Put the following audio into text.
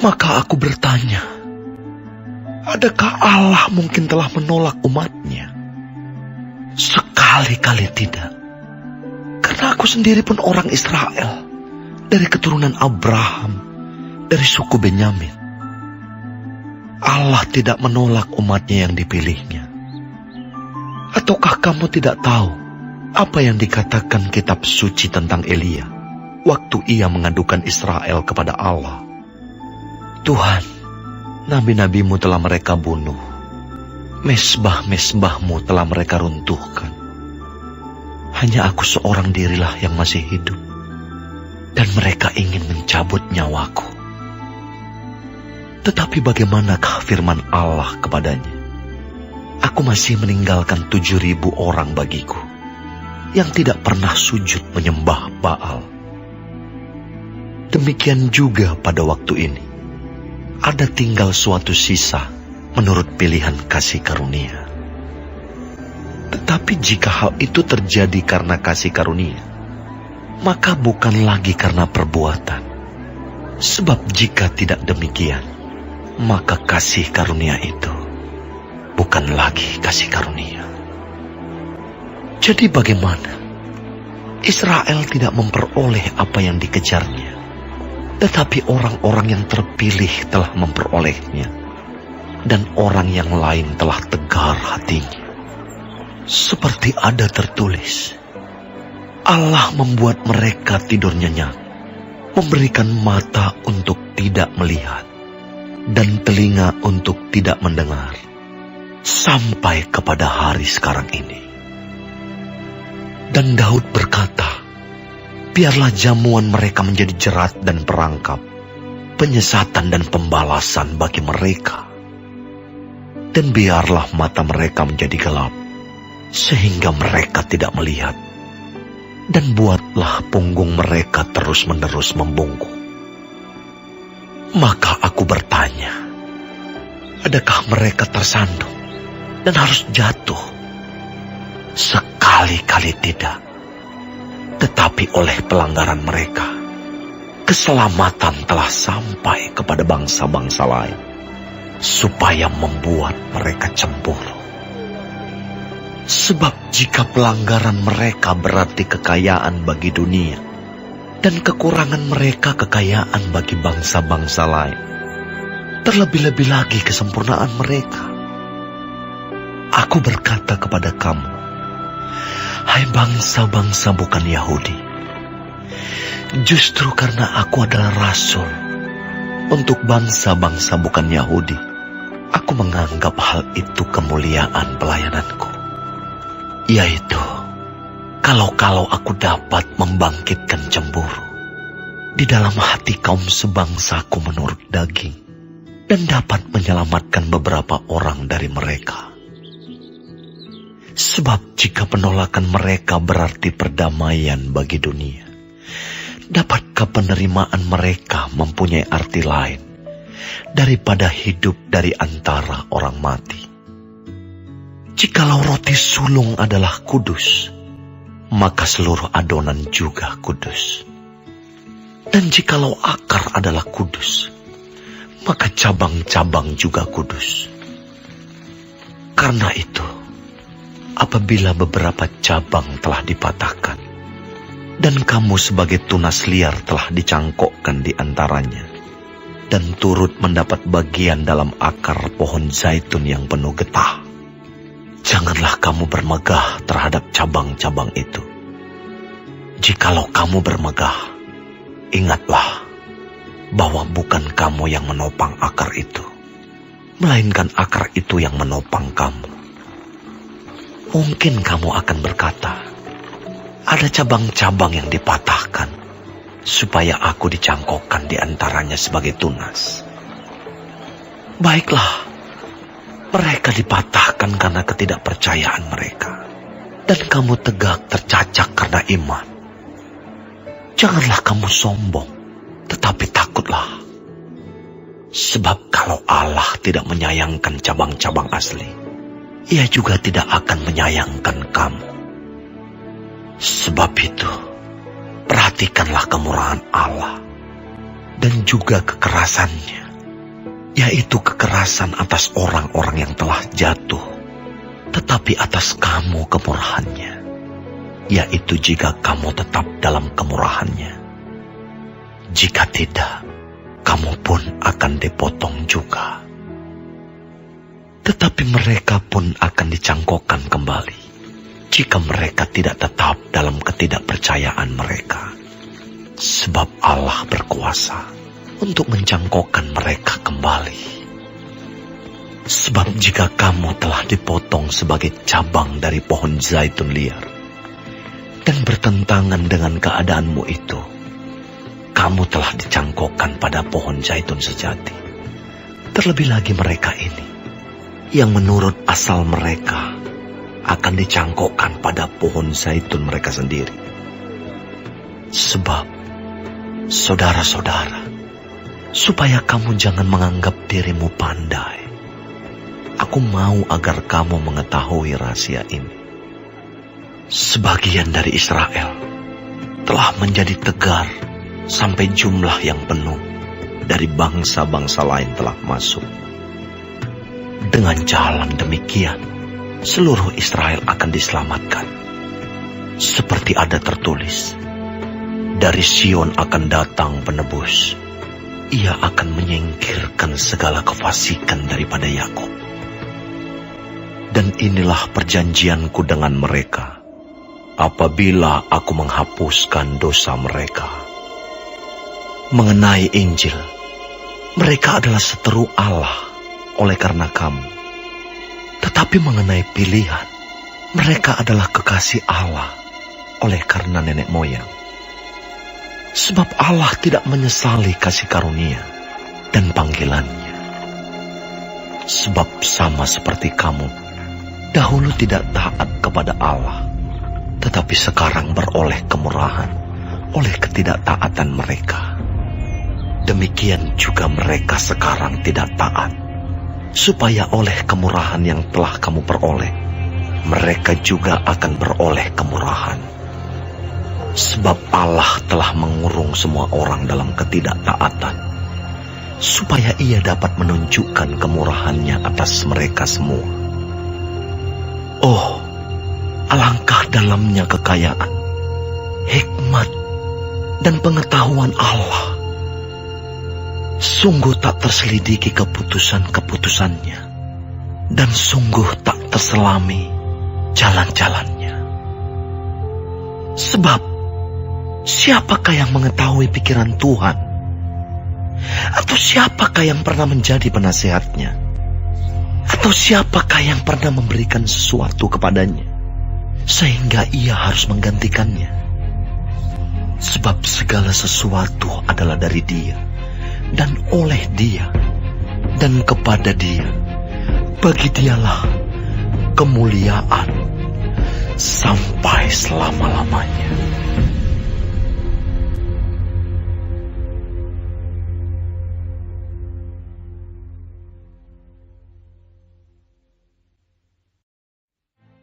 Maka aku bertanya, adakah Allah mungkin telah menolak umatnya? Sekali-kali tidak. Karena aku sendiri pun orang Israel, dari keturunan Abraham, dari suku Benyamin. Allah tidak menolak umatnya yang dipilihnya. Ataukah kamu tidak tahu apa yang dikatakan kitab suci tentang Elia waktu ia mengadukan Israel kepada Allah? Tuhan, nabi-nabimu telah mereka bunuh, mesbah-mesbahmu telah mereka runtuhkan. Hanya aku seorang dirilah yang masih hidup, dan mereka ingin mencabut nyawaku. Tetapi bagaimanakah firman Allah kepadanya? Aku masih meninggalkan 7.000 orang bagiku, yang tidak pernah sujud menyembah Baal. Demikian juga pada waktu ini, ada tinggal suatu sisa menurut pilihan kasih karunia. Tetapi jika hal itu terjadi karena kasih karunia, maka bukan lagi karena perbuatan. Sebab jika tidak demikian, maka kasih karunia itu bukan lagi kasih karunia. Jadi bagaimana? Israel tidak memperoleh apa yang dikejarnya, tetapi orang-orang yang terpilih telah memperolehnya, dan orang yang lain telah tegar hatinya. Seperti ada tertulis, Allah membuat mereka tidur nyenyak, memberikan mata untuk tidak melihat, dan telinga untuk tidak mendengar, sampai kepada hari sekarang ini. Dan Daud berkata, biarlah jamuan mereka menjadi jerat dan perangkap, penyesatan dan pembalasan bagi mereka. Dan biarlah mata mereka menjadi gelap, sehingga mereka tidak melihat. Dan buatlah punggung mereka terus-menerus membungkuk. Maka aku bertanya, adakah mereka tersandung dan harus jatuh? Sekali-kali tidak. Tetapi oleh pelanggaran mereka, keselamatan telah sampai kepada bangsa-bangsa lain, supaya membuat mereka cemburu. Sebab jika pelanggaran mereka berarti kekayaan bagi dunia, dan kekurangan mereka kekayaan bagi bangsa-bangsa lain, terlebih-lebih lagi kesempurnaan mereka. Aku berkata kepada kamu, hai bangsa-bangsa bukan Yahudi, justru karena aku adalah rasul untuk bangsa-bangsa bukan Yahudi, aku menganggap hal itu kemuliaan pelayananku, yaitu kalau aku dapat membangkitkan cemburu di dalam hati kaum sebangsaku menurut daging, dan dapat menyelamatkan beberapa orang dari mereka. Sebab jika penolakan mereka berarti perdamaian bagi dunia, dapatkah penerimaan mereka mempunyai arti lain daripada hidup dari antara orang mati? Jikalau roti sulung adalah kudus, maka seluruh adonan juga kudus. Dan jikalau akar adalah kudus, maka cabang-cabang juga kudus. Karena itu, apabila beberapa cabang telah dipatahkan, dan kamu sebagai tunas liar telah dicangkokkan di antaranya, dan turut mendapat bagian dalam akar pohon zaitun yang penuh getah, janganlah kamu bermegah terhadap cabang-cabang itu. Jikalau kamu bermegah, ingatlah bahwa bukan kamu yang menopang akar itu, melainkan akar itu yang menopang kamu. Mungkin kamu akan berkata, ada cabang-cabang yang dipatahkan, supaya aku dicangkokkan di antaranya sebagai tunas. Baiklah, mereka dipatahkan karena ketidakpercayaan mereka, dan kamu tegak tercacak karena iman. Janganlah kamu sombong, tetapi takutlah. Sebab kalau Allah tidak menyayangkan cabang-cabang asli, Ia juga tidak akan menyayangkan kamu. Sebab itu, perhatikanlah kemurahan Allah dan juga kekerasannya, yaitu kekerasan atas orang-orang yang telah jatuh, tetapi atas kamu kemurahannya, yaitu jika kamu tetap dalam kemurahannya. Jika tidak, kamu pun akan dipotong juga. Tetapi mereka pun akan dicangkokkan kembali, jika mereka tidak tetap dalam ketidakpercayaan mereka. Sebab Allah berkuasa untuk mencangkokkan mereka kembali. Sebab jika kamu telah dipotong sebagai cabang dari pohon zaitun liar, dan bertentangan dengan keadaanmu itu, kamu telah dicangkokkan pada pohon zaitun sejati. Terlebih lagi mereka ini, yang menurut asal mereka akan dicangkokkan pada pohon zaitun mereka sendiri. Sebab, saudara-saudara, supaya kamu jangan menganggap dirimu pandai, aku mau agar kamu mengetahui rahasia ini. Sebagian dari Israel telah menjadi tegar sampai jumlah yang penuh dari bangsa-bangsa lain telah masuk. Dengan jalan demikian, seluruh Israel akan diselamatkan. Seperti ada tertulis, dari Sion akan datang penebus. Ia akan menyingkirkan segala kefasikan daripada Yakub. Dan inilah perjanjianku dengan mereka, apabila aku menghapuskan dosa mereka. Mengenai Injil, mereka adalah seteru Allah oleh karena kamu. Tetapi mengenai pilihan, mereka adalah kekasih Allah oleh karena nenek moyang. Sebab Allah tidak menyesali kasih karunia dan panggilannya. Sebab sama seperti kamu, dahulu tidak taat kepada Allah, tetapi sekarang beroleh kemurahan oleh ketidaktaatan mereka. Demikian juga mereka sekarang tidak taat, supaya oleh kemurahan yang telah kamu peroleh, mereka juga akan beroleh kemurahan. Sebab Allah telah mengurung semua orang dalam ketidaktaatan, supaya ia dapat menunjukkan kemurahannya atas mereka semua. Oh, alangkah dalamnya kekayaan, hikmat, dan pengetahuan Allah. Sungguh tak terselidiki keputusan-keputusannya, dan sungguh tak terselami jalan-jalannya. Sebab, siapakah yang mengetahui pikiran Tuhan? Atau siapakah yang pernah menjadi penasihatnya? Atau siapakah yang pernah memberikan sesuatu kepadanya, sehingga ia harus menggantikannya? Sebab segala sesuatu adalah dari Dia, dan oleh Dia, dan kepada Dia. Bagi Dialah kemuliaan sampai selama-lamanya.